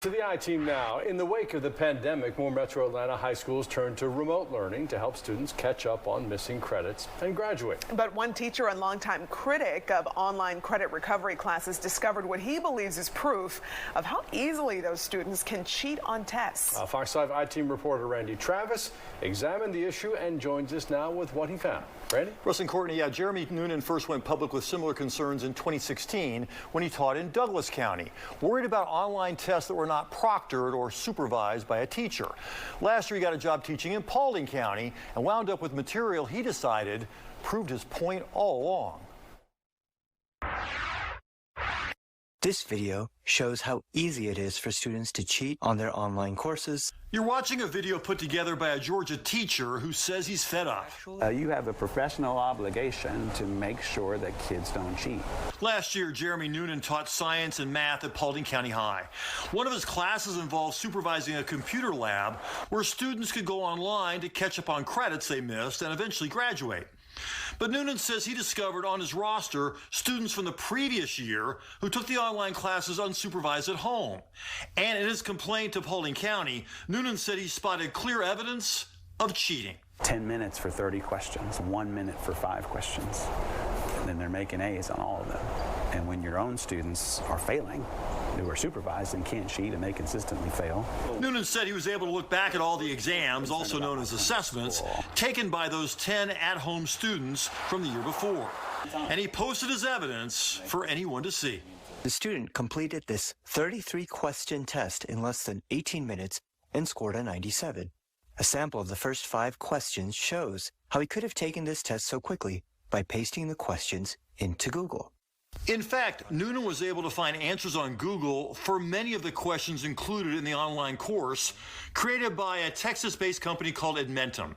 To the I-Team now. In the wake of the pandemic, more Metro Atlanta high schools turned to remote learning to help students catch up on missing credits and graduate. But one teacher and longtime critic of online credit recovery classes discovered what he believes is proof of how easily those students can cheat on tests. Fox 5 I-Team reporter Randy Travis examined the issue and joins us now with what he found. Randy? Russ and Courtney, Jeremy Noonan first went public with similar concerns in 2016 when he taught in Douglas County, worried about online tests that were not proctored or supervised by a teacher. Last year, he got a job teaching in Paulding County and wound up with material he decided proved his point all along. This video shows how easy it is for students to cheat on their online courses. You're watching a video put together by a Georgia teacher who says he's fed up. You have a professional obligation to make sure that kids don't cheat. Last year, Jeremy Noonan taught science and math at Paulding County High. One of his classes involved supervising a computer lab where students could go online to catch up on credits they missed and eventually graduate. But Noonan says he discovered on his roster students from the previous year who took the online classes unsupervised at home. And in his complaint to Paulding County, Noonan said he spotted clear evidence of cheating. 10 minutes for 30 questions, 1 minute for 5 questions. And then they're making A's on all of them. And when your own students are failing, who are supervised and can't cheat and they consistently fail. Noonan said he was able to look back at all the exams, also known as assessments, taken by those 10 at-home students from the year before. And he posted his evidence for anyone to see. The student completed this 33-question test in less than 18 minutes and scored a 97. A sample of the first 5 questions shows how he could have taken this test so quickly by pasting the questions into Google. In fact, Noonan was able to find answers on Google for many of the questions included in the online course created by a Texas-based company called Edmentum.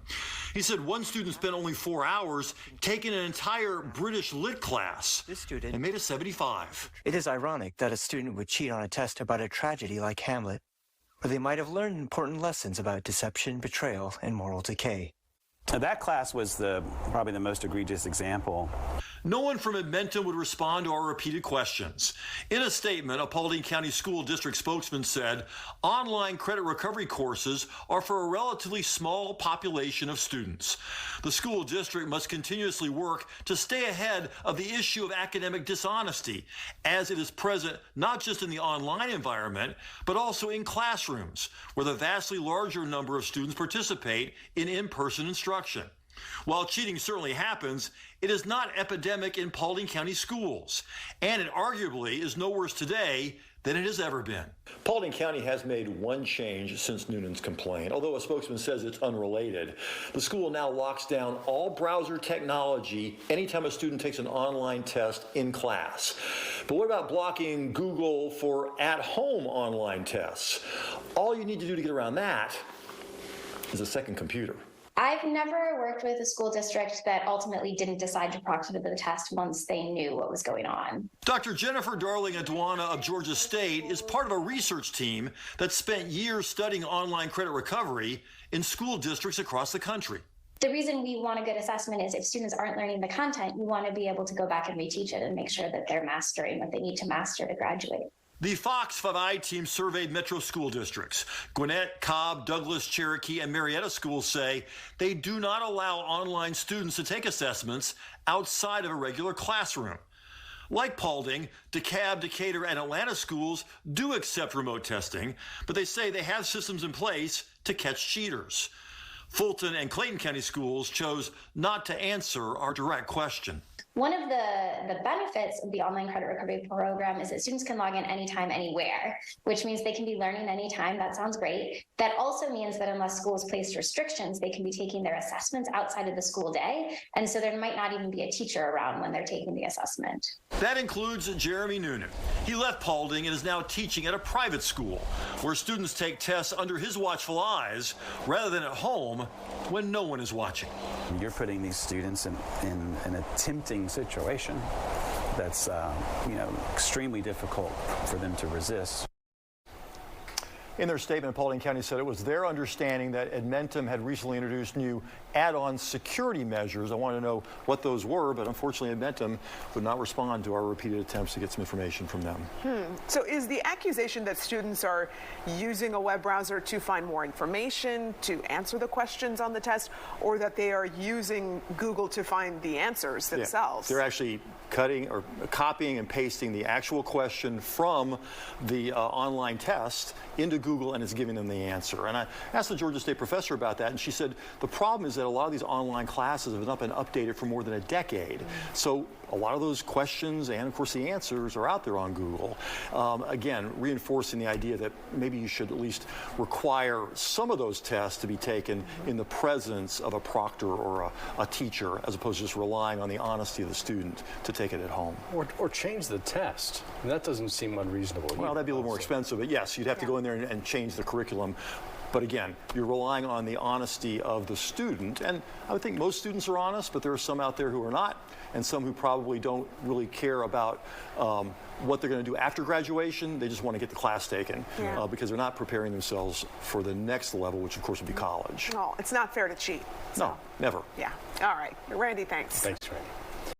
He said one student spent only 4 hours taking an entire British lit class and made a 75. It is ironic that a student would cheat on a test about a tragedy like Hamlet, where they might have learned important lessons about deception, betrayal, and moral decay. Now, that class was probably the most egregious example. No one from Edmentum would respond to our repeated questions. In a statement, a Paulding County School District spokesman said, online credit recovery courses are for a relatively small population of students. The school district must continuously work to stay ahead of the issue of academic dishonesty, as it is present not just in the online environment, but also in classrooms, where the vastly larger number of students participate in in-person instruction. While cheating certainly happens, it is not epidemic in Paulding County schools, and it arguably is no worse today than it has ever been. Paulding County has made one change since Noonan's complaint, although a spokesman says it's unrelated. The school now locks down all browser technology anytime a student takes an online test in class. But what about blocking Google for at-home online tests? All you need to do to get around that is a second computer. I've never worked with a school district that ultimately didn't decide to proctor the test once they knew what was going on. Dr. Jennifer Darling-Adwana of Georgia State is part of a research team that spent years studying online credit recovery in school districts across the country. The reason we want a good assessment is if students aren't learning the content, you want to be able to go back and reteach it and make sure that they're mastering what they need to master to graduate. The Fox 5 I-Team surveyed metro school districts. Gwinnett, Cobb, Douglas, Cherokee, and Marietta schools say they do not allow online students to take assessments outside of a regular classroom. Like Paulding, DeKalb, Decatur, and Atlanta schools do accept remote testing, but they say they have systems in place to catch cheaters. Fulton and Clayton County schools chose not to answer our direct question. One of the benefits of the online credit recovery program is that students can log in anytime, anywhere, which means they can be learning anytime. That sounds great. That also means that unless schools place restrictions, they can be taking their assessments outside of the school day. And so there might not even be a teacher around when they're taking the assessment. That includes Jeremy Noonan. He left Paulding and is now teaching at a private school where students take tests under his watchful eyes rather than at home when no one is watching. You're putting these students in a tempting situation that's extremely difficult for them to resist. In their statement, Paulding County said it was their understanding that Edmentum had recently introduced new add-on security measures. I wanted to know what those were, but unfortunately Edmentum would not respond to our repeated attempts to get some information from them. So is the accusation that students are using a web browser to find more information, to answer the questions on the test, or that they are using Google to find the answers themselves? Yeah, they're actually cutting or copying and pasting the actual question from the online test into Google, and it's giving them the answer. And I asked the Georgia State professor about that, and she said the problem is that a lot of these online classes have not been updated for more than a decade. So a lot of those questions and, of course, the answers are out there on Google. Again, reinforcing the idea that maybe you should at least require some of those tests to be taken in the presence of a proctor or a teacher, as opposed to just relying on the honesty of the student to take it at home. Or change the test. And that doesn't seem unreasonable. Well, that'd be a little more expensive, but yes, you'd have to go in there and change the curriculum. But again, you're relying on the honesty of the student. And I would think most students are honest, but there are some out there who are not, and some who probably don't really care about what they're going to do after graduation. They just want to get the class taken because they're not preparing themselves for the next level, which of course would be college. No, it's not fair to cheat. So. No, never. Yeah. All right. Randy, thanks. Thanks, Randy.